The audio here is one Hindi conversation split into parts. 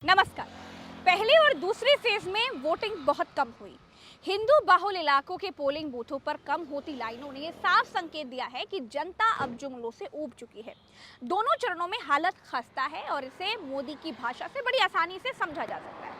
नमस्कार। पहले और दूसरे फेज में वोटिंग बहुत कम हुई। हिंदू बाहुल इलाकों के पोलिंग बूथों पर कम होती लाइनों ने साफ संकेत दिया है कि जनता अब जुमलों से ऊब चुकी है। दोनों चरणों में हालत खस्ता है और इसे मोदी की भाषा से बड़ी आसानी से समझा जा सकता है।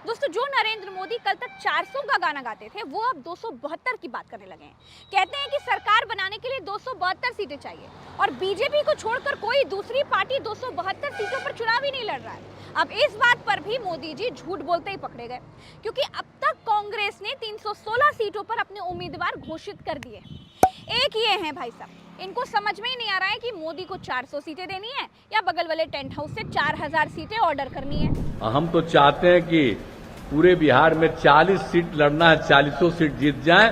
दोस्तों, जो नरेंद्र मोदी कल तक 400 का गाना गाते थे, वो अब 272 की बात करने लगे हैं। कहते हैं कि सरकार बनाने के लिए 272 सीटें चाहिए और बीजेपी को छोड़कर कोई दूसरी पार्टी 272 सीटों पर चुनाव ही नहीं लड़ रहा है। अब इस बात पर भी मोदी जी झूठ बोलते ही पकड़े गए, क्योंकि अब तक कांग्रेस ने 316 सीटों पर अपने उम्मीदवार घोषित कर दिए। एक ये हैं भाई साहब, इनको समझ में ही नहीं आ रहा है कि मोदी को 400 सीटें देनी है या बगल वाले टेंट हाउस से 4000 सीटें ऑर्डर करनी है। हम तो चाहते हैं कि पूरे बिहार में 40 सीट लड़ना है, 40 सीट जीत जाएं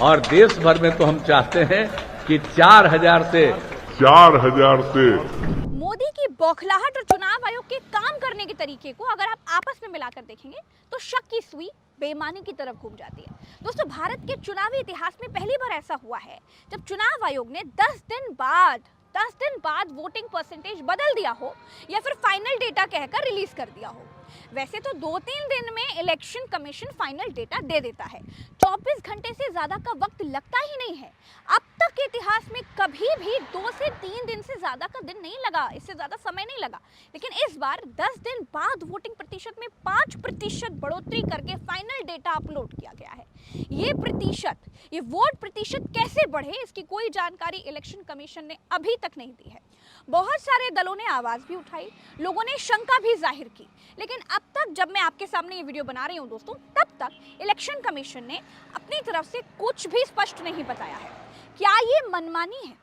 और देश भर में तो हम चाहते हैं कि 4000 से मोदी की बौखलाहट और चुनाव आयोग के काम करने के तरीके को अगर आप आपस में मिलाकर देखेंगे तो शक की सुई बेईमानी की तरफ घूम जाती है। दोस्तों, भारत के चुनावी इतिहास में पहली बार ऐसा हुआ है जब चुनाव आयोग ने 10 दिन बाद वोटिंग परसेंटेज बदल दिया हो या फिर फाइनल डेटा कहकर रिलीज कर दिया हो। वैसे तो 2-3 दिन में इलेक्शन कमीशन फाइनल डेटा दे देता है। 24 घंटे से ज्यादा का वक्त लगता ही नहीं है। अब तक के इतिहास में कभी भी 2 से 3 दिन से ज्यादा का दिन नहीं लगा, इससे ज्यादा समय नहीं लगा। लेकिन इस बार 10 दिन बाद वोटिंग प्रतिशत में 5% बढ़ोतरी करके फाइनल डेटा अपलोड किया गया है। ये वोट प्रतिशत कैसे बढ़े, इसकी कोई जानकारी इलेक्शन कमीशन ने अभी तक नहीं दी है। बहुत सारे दलों ने आवाज भी उठाई, लोगों ने शंका भी जाहिर की, लेकिन अब तक जब मैं आपके सामने ये वीडियो बना रही हूं दोस्तों, तब तक इलेक्शन कमीशन ने अपनी तरफ से कुछ भी स्पष्ट नहीं बताया है। क्या ये मनमानी है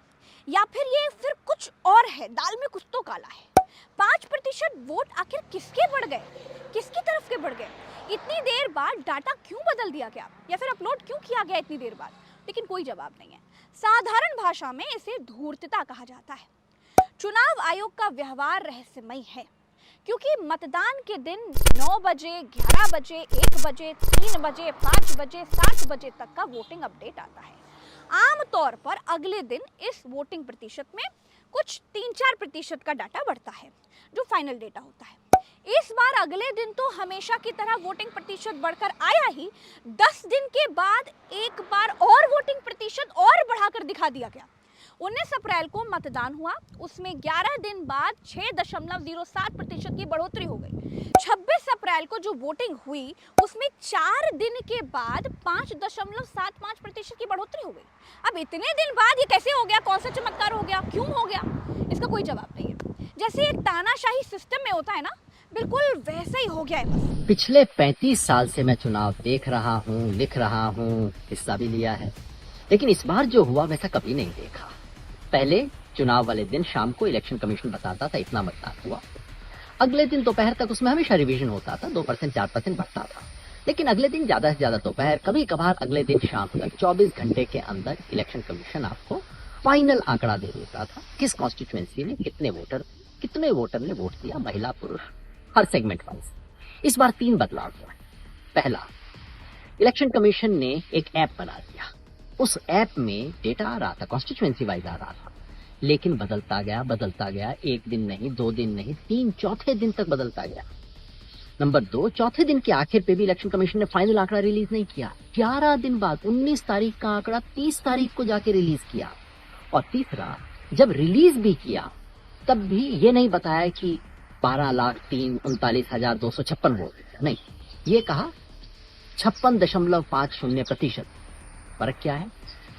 या फिर कुछ और है, दाल में कुछ तो काला है। 5% वोट आखिर किसके बढ़ गए, किसकी तरफ के बढ़ गए? इतनी देर बाद डाटा क्यों बदल दिया गया या फिर अपलोड क्यों किया गया इतनी देर बाद? लेकिन कोई जवाब नहीं है। साधारण भाषा में इसे धूर्तता कहा जाता है। चुनाव आयोग का व्यवहार रहस्यमय है, क्योंकि मतदान के दिन 9 बजे, 11 बजे, 1 बजे, 3 बजे, 5 बजे, 7 बजे तक का वोटिंग अपडेट आता है। आमतौर पर अगले दिन इस वोटिंग प्रतिशत में कुछ 3-4% का डाटा बढ़ता है, जो फाइनल डेटा होता है। इस बार अगले दिन तो हमेशा की तरह वोटिंग प्रतिशत बढ़कर आया ही, 10 दिन के बाद एक बार और वोटिंग प्रतिशत और बढ़ाकर दिखा दिया गया। 19 अप्रैल को मतदान हुआ, उसमें 11 दिन बाद 6.07% की बढ़ोतरी हो गई। 26 अप्रैल को जो वोटिंग हुई, उसमें 4 दिन के बाद 5.75% की बढ़ोतरी हो गई। अब इतने दिन बाद ये कैसे हो गया, कौन सा चमत्कार हो गया, क्यों हो गया, इसका कोई जवाब नहीं है। जैसे एक तानाशाही सिस्टम में होता है ना, बिल्कुल वैसा ही हो गया है बस। पिछले 35 साल से मैं चुनाव देख रहा हूँ, लिख रहा हूँ, हिस्सा भी लिया है, लेकिन इस बार जो हुआ वैसा कभी नहीं देखा। पहले चुनाव वाले दिन शाम को इलेक्शन कमीशन बताता था इतना मतदान हुआ, अगले दिन दोपहर तक उसमें हमेशा रिवीजन होता था, 2% 4% बढ़ता था। लेकिन अगले दिन ज्यादा से ज्यादा दोपहर, कभी कभार अगले दिन शाम तक 24 घंटे के अंदर इलेक्शन कमीशन आपको फाइनल आंकड़ा दे देता था। किस कॉन्स्टिट्यूएंसी में कितने वोटर ने वोट दिया, महिला पुरुष, हर सेगमेंट वाइज। इस बार 3 बदलाव हुआ। पहला, इलेक्शन कमीशन ने एक ऐप बना दिया। उस ऐप में डेटा आ रहा था, कॉन्स्टिट्यूएंसी वाइज आ रहा था, लेकिन बदलता गया। 1 दिन नहीं, 2 दिन नहीं, 3 चौथे दिन तक बदलता गया। नंबर 2, चौथे दिन के आखिर पे भी इलेक्शन कमीशन ने फाइनल आंकड़ा रिलीज नहीं किया। 11 दिन बाद 19 तारीख का आंकड़ा 30 तारीख को जाके रिलीज किया। और तीसरा, जब रिलीज भी किया तब भी ये नहीं बताया कि 12,39,256 वोट, नहीं, ये कहा 56.50%। फर्क क्या है?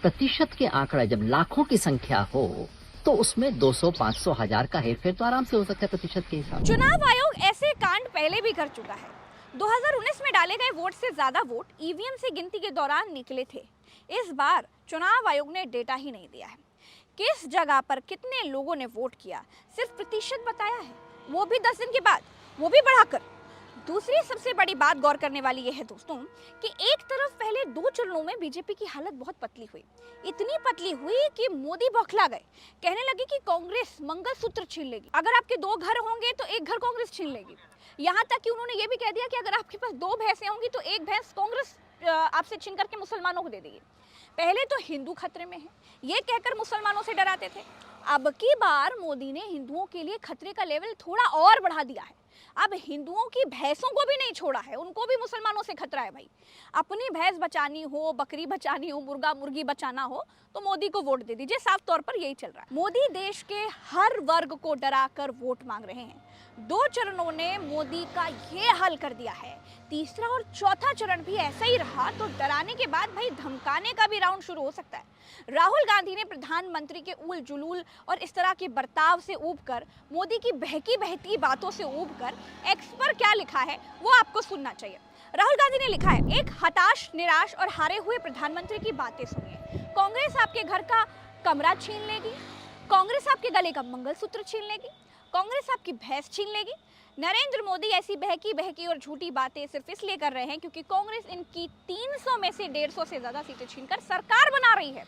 प्रतिशत के आंकड़ा जब लाखों की संख्या हो तो उसमें 200, 500, 1000 का हेरफेर तो आराम से हो सकता है प्रतिशत के हिसाब। चुनाव आयोग ऐसे कांड पहले भी कर चुका है। 2019 में डाले गए वोट से ज्यादा वोट ईवीएम से गिनती के दौरान निकले थे। इस बार चुनाव आयोग ने डेटा ही नहीं दिया है। किस जगह पर कितने लोगों ने वोट किया, सिर्फ प्रतिशत बताया है, वो भी 10 दिन के बाद, वो भी बढ़ाकर। दूसरी सबसे बड़ी बात गौर करने वाली यह है दोस्तों कि एक तरफ पहले 2 चरणों में बीजेपी की हालत बहुत पतली हुई, इतनी पतली हुई कि मोदी बौखला गए। कहने लगे कि कांग्रेस मंगलसूत्र छीन लेगी, अगर आपके 2 घर होंगे तो एक घर कांग्रेस छीन लेगी। यहाँ तक कि उन्होंने ये भी कह दिया कि अगर आपके पास 2 भैंसें होंगी तो एक भैंस कांग्रेस आपसे छीन करके मुसलमानों को दे देगी। पहले तो हिंदू खतरे में है, ये कहकर मुसलमानों से डराते थे। अब की बार मोदी ने हिंदुओं के लिए खतरे का लेवल थोड़ा और बढ़ा दिया है। अब हिंदुओं की भैंसों को भी नहीं छोड़ा है, उनको भी मुसलमानों से खतरा है भाई। अपनी भैंस बचानी हो, बकरी बचानी हो, मुर्गा मुर्गी बचाना हो तो मोदी को वोट दे दीजिए। साफ तौर पर यही चल रहा है। मोदी देश के हर वर्ग को डराकर वोट मांग रहे हैं। 2 चरणों ने मोदी का ये हाल कर दिया है, तीसरा और चौथा चरण भी ऐसा ही रहा तो डराने के बाद भाई धमकाने का भी राउंड शुरू हो सकता है। राहुल गांधी ने प्रधानमंत्री के उल जुलूल और इस तरह के बर्ताव से ऊबकर, मोदी की बहकी बहती बातों से ऊबकर एक्स पर क्या लिखा है वो आपको सुनना चाहिए। राहुल गांधी ने लिखा है, एक हताश, निराश और हारे हुए प्रधानमंत्री की बातें सुनिए। कांग्रेस आपके घर का कमरा छीन लेगी, कांग्रेस आपके गले का मंगलसूत्र छीन लेगी, कांग्रेस आपकी भैंस छीन लेगी। नरेंद्र मोदी ऐसी बहकी बहकी और झूठी बातें सिर्फ इसलिए कर रहे हैं क्योंकि कांग्रेस इनकी 300 में से 150 से ज्यादा सीटें छीनकर सरकार बना रही है।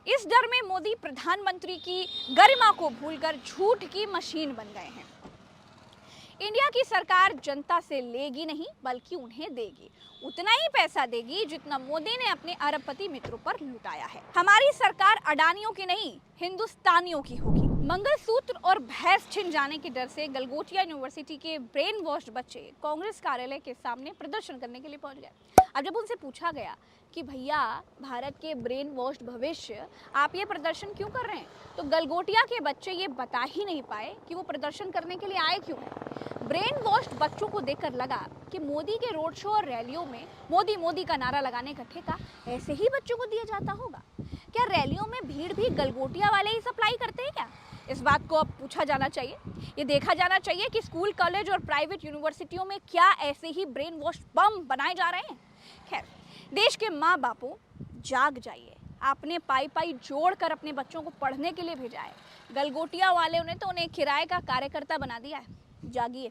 इस डर में मोदी प्रधानमंत्री की गरिमा को भूलकर झूठ की मशीन बन गए हैं। इंडिया की सरकार जनता से लेगी नहीं बल्कि उन्हें देगी, उतना ही पैसा देगी जितना मोदी ने अपने अरबपति मित्रों पर लुटाया है। हमारी सरकार अडानियों की नहीं, हिंदुस्तानियों की होगी। मंगलसूत्र और भैंस छिन जाने के डर से गलगोटिया यूनिवर्सिटी के ब्रेन वॉश्ड बच्चे कांग्रेस कार्यालय के सामने प्रदर्शन करने के लिए पहुंच गए। अब जब उनसे पूछा गया कि भैया भारत के ब्रेन वॉश्ड भविष्य, आप ये प्रदर्शन क्यों कर रहे हैं, तो गलगोटिया के बच्चे ये बता ही नहीं पाए कि वो प्रदर्शन करने के लिए आए क्यों हैं। ब्रेन वॉश्ड बच्चों को देखकर लगा कि मोदी के रोड शो और रैलियों में मोदी मोदी का नारा लगाने का ठेका ऐसे ही बच्चों को दिया जाता होगा। क्या रैलियों में भीड़ भी गलगोटिया वाले ही सप्लाई करते हैं क्या? इस बात को अब पूछा जाना चाहिए, ये देखा जाना चाहिए कि स्कूल, कॉलेज और प्राइवेट यूनिवर्सिटियों में क्या ऐसे ही ब्रेन वॉश बम बनाए जा रहे हैं। खैर, देश के माँ बापों, जाग जाइए। आपने पाई पाई जोड़ कर अपने बच्चों को पढ़ने के लिए भेजा है, गलगोटिया वालों ने तो उन्हें किराए का कार्यकर्ता बना दिया है। जागिए।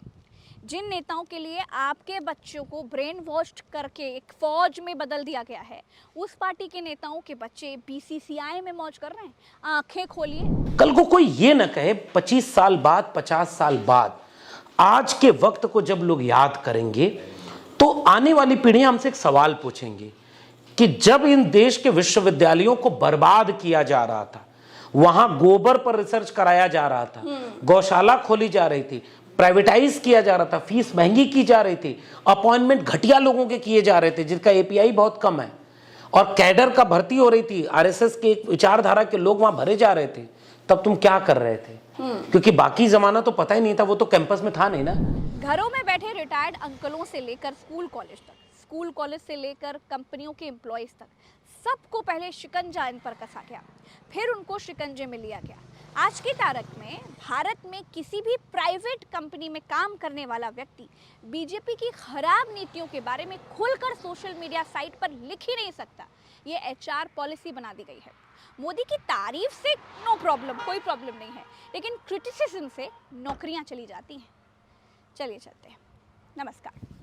जिन नेताओं के लिए आपके बच्चों को ब्रेन वॉश करके एक फौज में बदल दिया गया है, उस पार्टी के नेताओं के बच्चे बीसीसीआई में मौज कर रहे हैं। आंखें खोलिए। कल को कोई ये ना कहे 25 साल बाद, 50 साल बाद, आज के वक्त को जब लोग याद करेंगे तो आने वाली पीढ़ियां हमसे एक सवाल पूछेंगी कि जब इन देश के विश्वविद्यालयों को बर्बाद किया जा रहा था, वहां गोबर पर रिसर्च कराया जा रहा था, गौशाला खोली जा रही थी, प्राइवेटाइज किया जा रहा था, फीस महंगी की जा रही थी, अपॉइंटमेंट घटिया लोगों के किए जा रहे थे जिनका एपीआई बहुत कम है, और कैडर का भर्ती हो रही थी, आरएसएस के विचारधारा के लोग वहां भरे जा रहे थे, तब तुम क्या कर रहे थे? क्योंकि बाकी जमाना तो पता ही नहीं था, वो तो कैंपस में था नहीं ना। घरों में बैठे रिटायर्ड अंकलों से लेकर स्कूल कॉलेज तक, स्कूल कॉलेज से लेकर कंपनियों के एम्प्लॉयज तक, सबको पहले शिकंजा इन पर कसा गया, फिर उनको शिकंजे में लिया गया। आज की तारीख में भारत में किसी भी प्राइवेट कंपनी में काम करने वाला व्यक्ति बीजेपी की खराब नीतियों के बारे में खुलकर सोशल मीडिया साइट पर लिख ही नहीं सकता। ये एचआर पॉलिसी बना दी गई है। मोदी की तारीफ से नो प्रॉब्लम, कोई प्रॉब्लम नहीं है, लेकिन क्रिटिसिज्म से नौकरियां चली जाती हैं। चलिए चलते हैं। नमस्कार।